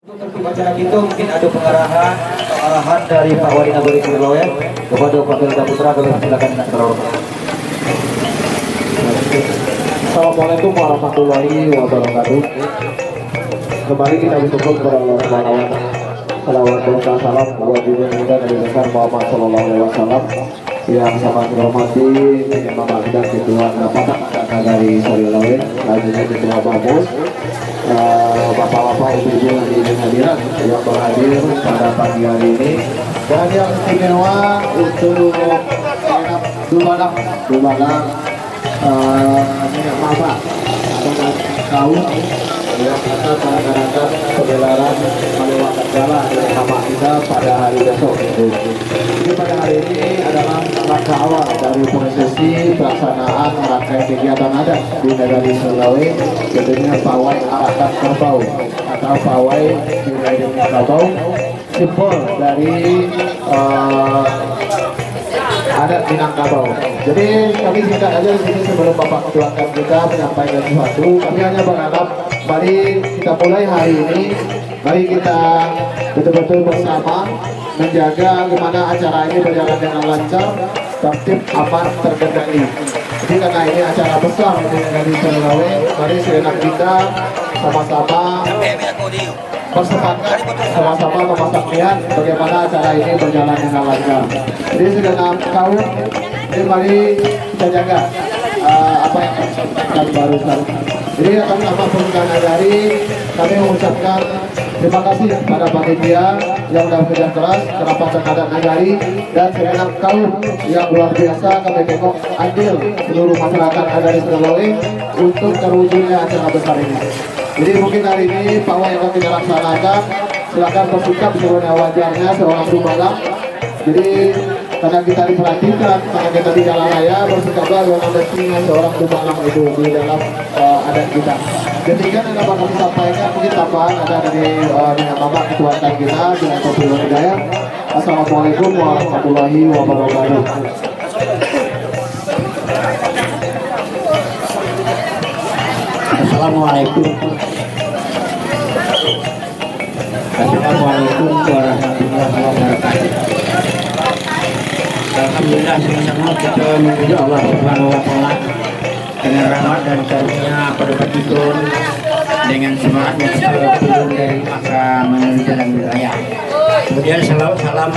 Untuk acara kita mungkin ada pengarahan dari Pak Wali Nagari Surabaya kepada Pak Gelda Putra. Kami silakan dengan terhormat. Assalamualaikum warahmatullahi wabarakatuh. Kembali kita bersyukur kepada Allah Subhanahu wa Ta'ala. Salawat dan salam buat junjungan Nabi besar Muhammad Sallallahu Alaihi Wasallam yang sangat dihormati Imam Akhbar Ketua Bapak Nagari Surabaya, selanjutnya Ketua Bamus, bapak-bapak ibu-ibu yang hadirin yang berhadir pada pagi hari ini, dan yang istimewa untuk Dubalang minyak mama dengan kaum yang kita masyarakat pegelaran melewatkan jalan dengan nama kita pada hari besok. Jadi pada hari ini adalah rangka awal dari prosesi pelaksanaan rangkaian kegiatan adat di Nagari Selawe, tentunya pawai arakan kerbau atau pawai nilai kerbau, simbol dari adat Minangkabau. Jadi kami singkat aja di sini sebelum Bapak Ketua kita menyampaikan sesuatu. Kami hanya berharap, mari kita mulai hari ini, mari kita betul-betul bersama menjaga bagaimana acara ini berjalan dengan lancar, tertib, aman, terkendali. Jadi karena ini acara besar di Nagari Selawe, mari segenap kita sama-sama bersepakat, sama-sama memasak niat bagaimana acara ini berjalan dengan lancar. Jadi segenap kaum, jadi mari kita jaga apa yang kita barusan. Jadi kami apapun dari kami mengucapkan terima kasih kepada panitia yang sudah bekerja keras, kerapatan adat Nagari, dan segenap kaum yang luar biasa. Kami tengok andil seluruh masyarakat Nagari Selawe untuk terwujudnya acara besar ini. Jadi mungkin hari ini pawai yang akan kita laksanakan, silakan bersikap sebenarnya wajahnya seorang Dubalang. Jadi karena kita diperhatikan, karena kita di jalan raya, bersikaplah dengan mestinya seorang Dubalang itu di dalam adat kita. Ketika yang dapat kami sampaikan, mungkin tambahan ada dari Bapak Ketua kita dengan Taufiqul Hidayah. Assalamualaikum warahmatullahi wabarakatuh. Assalamualaikum warahmatullahi wabarakatuh. Alhamdulillah, sama-sama kita memuji Allah Subhanahu wa Ta'ala dengan rahmat dan karunia pada pagi itu, dengan semangat yang turun dari masa menuju jalan raya. Kemudian salam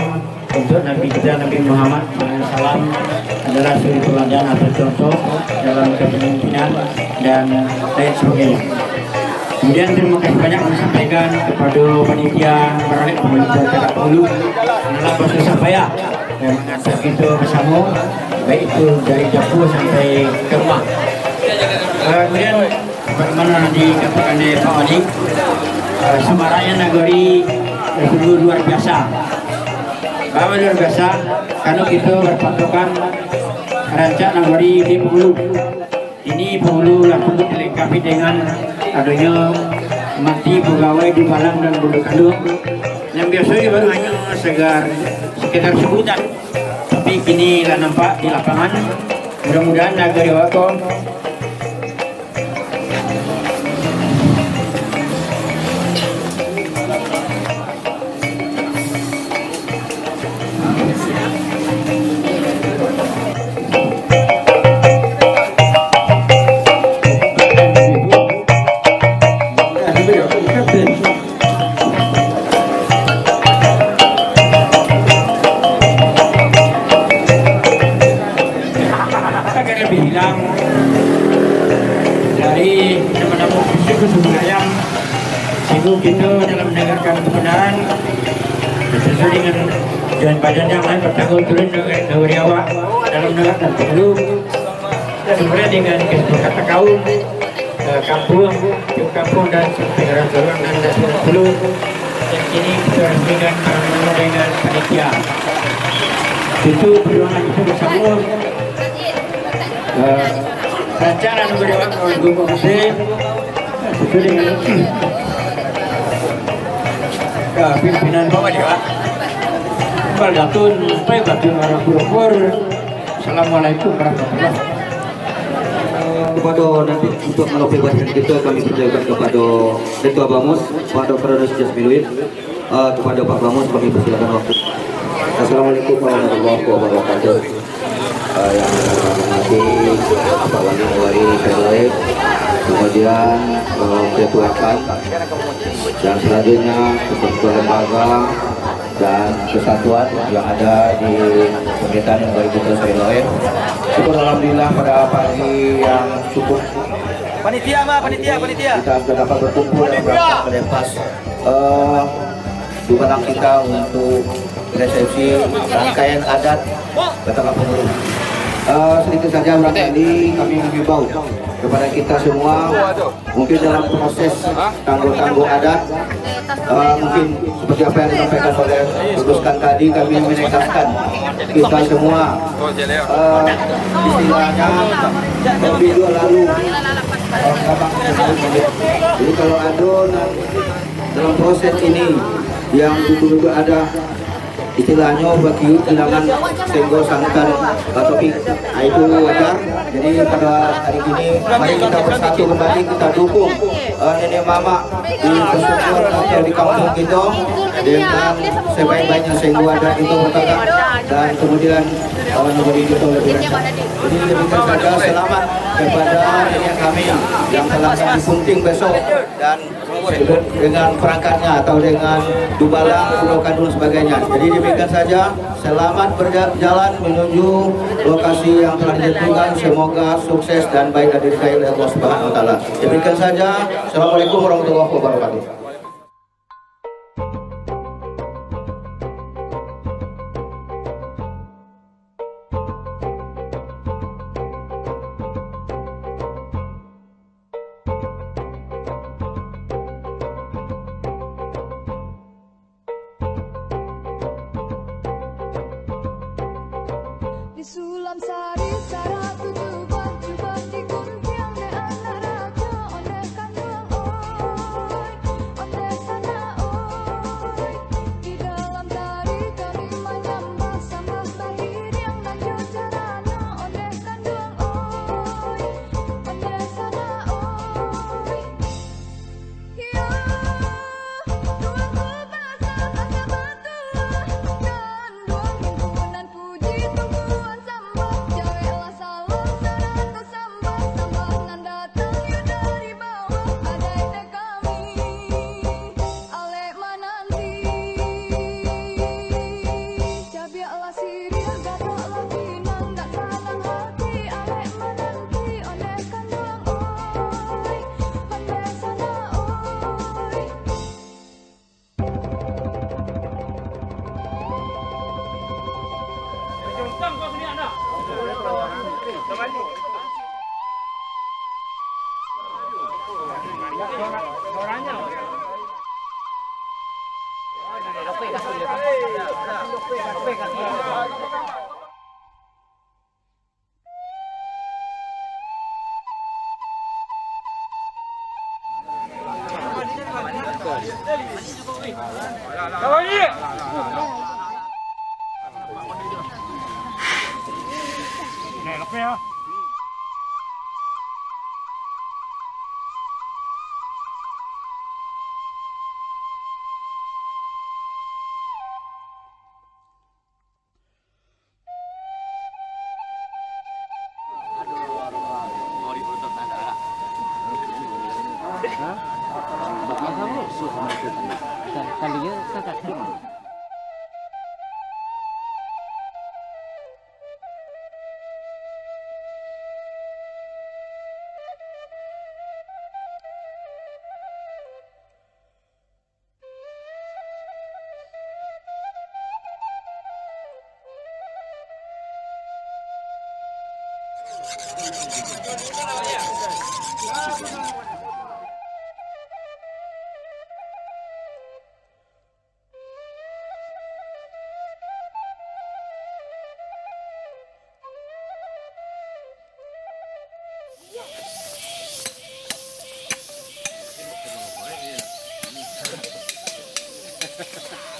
untuk Nabi kita, Nabi Muhammad. Salam adalah suri teladan atau contoh dalam kepemimpinan dan lain sebagainya. Kemudian terima kasih banyak disampaikan kepada panitia Baralik Pemerintah Jakarta Hulu dalam proses supaya mengantar kita bersama, baik itu dari dapur sampai ke rumah. Kemudian bagaimana dikatakan oleh Pak Wali, Semarang Nagari sungguh luar biasa. Bahwa luar biasa karena kita berpatokan rancak Nagari di Penghulu. Ini Penghulu langsung dilengkapi dengan adanya mati pegawai di Balang dan Bulu Kandung yang biasanya baru hanya sekedar sebutan, tapi kini lah nampak di lapangan. Mudah-mudahan Nagari Wako dari teman-teman fisik ayam, sehingga kita dalam mendengarkan kebenaran sesuai dengan jalan badan yang lain bertanggung turun dari awak dalam mendengarkan perlu dan kemudian dengan kesepakatan kaum kampung dan pengarahan seorang dan perlu yang kini kita resmikan dengan panitia. Itu perjuangan itu bersama rancangan berdewan kawan Gubernur Muslim sesuai dengan pimpinan Bapak Dewan Baldatun sampai Batun Warahmatullahi Wabarakatuh. Assalamualaikum warahmatullahi wabarakatuh. kepada nanti untuk menopi wajib kita kami percayakan kepada Ketua Bamus Pak Dr. Jasmiluin. Kepada Pak Bamus kami persilakan waktu. Assalamualaikum warahmatullahi wabarakatuh. Yang saya hormati Pak Wali PLW, kemudian Ketua KAN, dan selanjutnya ketua lembaga dan kesatuan yang ada di pemerintahan Baik Putra PLW. Syukur alhamdulillah pada pagi yang cukup panitia kita sudah dapat berkumpul dalam rangka melepas dukungan kita untuk resepsi rangkaian adat Batak Pengurus. Sedikit saja barangkali kami menghimbau kepada kita semua, mungkin dalam proses tangguh-tangguh adat, mungkin seperti apa yang disampaikan oleh Luruskan tadi, kami menegaskan kita semua istilahnya video lalu. Jadi kalau adonan dalam proses ini yang dulu ada istilahnya bagi kehilangan senggol santan topik, itu wajar. Jadi pada hari ini mari kita bersatu kembali, kita dukung nenek mama di persekutuan atau di kampung kita dengan sebaik-baiknya senggol adat itu bertagak, dan kemudian negeri kita lebih lancar. Jadi demikian saja, selamat kepada nenek kami yang telah kami sunting besok dan dengan perangkatnya atau dengan dubalang, pulau kandung sebagainya. Jadi demikian saja, selamat berjalan menuju lokasi yang telah ditentukan. Semoga sukses dan baik dan diridhai oleh Allah Subhanahu wa taala. Demikian saja. Assalamualaikum warahmatullahi wabarakatuh. Sulam sari sara tujuh baju bati kuntiang ne anak raja one kandang one sana di dalam tari kami menyambah sambah bahir yang najo jarana one kandang one sana ya dua bahasa bahasa batu dan dua himpunan puji tumbuhan sambah jawelah salam sarata sambah sambah nan datang yu dari bawah badai teh kami ale mananti cabialah siria gata lagi nang dak salang hati ale mananti one kandang one sana Ha ha ha.